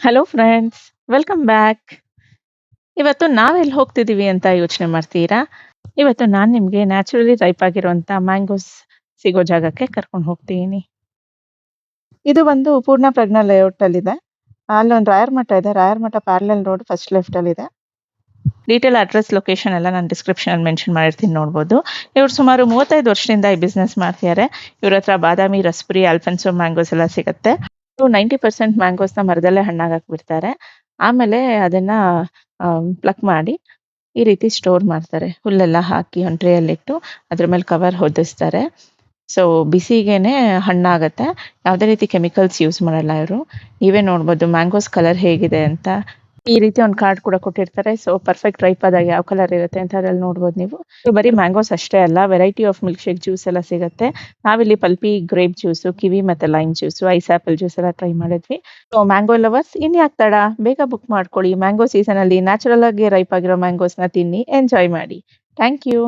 Hello friends, welcome back. ಇವತ್ತು ನಾವೆಲ್ಲಿ ಹೋಗ್ತಿದ್ದೀವಿ ಅಂತ ಯೋಚನೆ ಮಾಡ್ತೀರಾ? ಇವತ್ತು ನಾನು ನಿಮಗೆ ನ್ಯಾಚುರಲಿ ರೈಪ್ ಆಗಿರುವಂಥ ಮ್ಯಾಂಗೋಸ್ ಸಿಗೋ ಜಾಗಕ್ಕೆ ಕರ್ಕೊಂಡು ಹೋಗ್ತೀನಿ. ಇದು ಬಂದು ಪೂರ್ಣ ಪ್ರಜ್ಞಾ ಲೇಔಟಲ್ಲಿದೆ. ಅಲ್ಲೊಂದು ರಾಯರ ಮಠ ಇದೆ. ರಾಯರ ಮಠ ಪ್ಯಾರಲಲ್ ರೋಡ್ ಫಸ್ಟ್ ಲೆಫ್ಟಲ್ಲಿದೆ. ಡೀಟೇಲ್ ಅಡ್ರೆಸ್ ಲೊಕೇಶನ್ ಎಲ್ಲ ನಾನು ಡಿಸ್ಕ್ರಿಪ್ಷನಲ್ಲಿ ಮೆನ್ಷನ್ ಮಾಡಿರ್ತೀನಿ, ನೋಡ್ಬೋದು. ಇವ್ರು ಸುಮಾರು 35 ವರ್ಷದಿಂದ ಈ ಬಿಸ್ನೆಸ್ ಮಾಡ್ತಿದ್ದಾರೆ. ಇವ್ರ ಹತ್ರ ಬಾದಾಮಿ, ರಸ್ಪುರಿ, ಅಲ್ಫನ್ಸೋ ಮ್ಯಾಂಗೋಸ್ ಎಲ್ಲ ಸಿಗುತ್ತೆ. 90% ಮ್ಯಾಂಗೋಸ್ನ ಮರದಲ್ಲೇ ಹಣ್ಣಾಗಕ್ಕೆ ಬಿಡ್ತಾರೆ. ಆಮೇಲೆ ಅದನ್ನ ಪ್ಲಕ್ ಮಾಡಿ ಈ ರೀತಿ ಸ್ಟೋರ್ ಮಾಡ್ತಾರೆ. ಹುಲ್ಲೆಲ್ಲ ಹಾಕಿ ಒಂದು ಟ್ರೇಯಲ್ಲಿಟ್ಟು ಅದ್ರ ಮೇಲೆ ಕವರ್ ಹೊದಿಸ್ತಾರೆ. ಸೊ ಬಿಸಿಗೇನೆ ಹಣ್ಣಾಗತ್ತೆ. ಯಾವುದೇ ರೀತಿ ಕೆಮಿಕಲ್ಸ್ ಯೂಸ್ ಮಾಡಲ್ಲ ಇವರು. ನೀವೇ ನೋಡ್ಬೋದು ಮ್ಯಾಂಗೋಸ್ ಕಲರ್ ಹೇಗಿದೆ ಅಂತ. ಈ ರೀತಿ ಒಂದು ಕಾರ್ಡ್ ಕೂಡ ಕೊಟ್ಟಿರ್ತಾರೆ. ಸೊ ಪರ್ಫೆಕ್ಟ್ ರೈಪ್ ಆದಾಗ ಯಾವ ಕಲರ್ ಇರುತ್ತೆ ಅಂತ ಅದ್ರಲ್ಲಿ ನೋಡ್ಬೋದು ನೀವು. ಸೊ ಬರೀ ಮ್ಯಾಂಗೋಸ್ ಅಷ್ಟೇ ಅಲ್ಲ, variety of milkshake juice ಎಲ್ಲ ಸಿಗುತ್ತೆ. ನಾವಿಲ್ಲಿ ಪಲ್ಪಿ ಗ್ರೇಪ್ ಜ್ಯೂಸು, ಕಿವಿ ಮತ್ತೆ lime juice, ice apple juice ಎಲ್ಲ ಟ್ರೈ ಮಾಡಿದ್ವಿ. ಸೊ ಮ್ಯಾಂಗೋ ಲವರ್ಸ್ ಇನ್ಯಾಕ್ ತಡ, ಬೇಗ ಬುಕ್ ಮಾಡ್ಕೊಳ್ಳಿ. ಮ್ಯಾಂಗೋ ಸೀಸನ್ ಅಲ್ಲಿ ನ್ಯಾಚುರಲ್ ಆಗಿ ರೈಪ್ ಆಗಿರೋ ಮ್ಯಾಂಗೋಸ್ನ ತಿನ್ನಿ, ಎಂಜಾಯ್ ಮಾಡಿ. Thank you.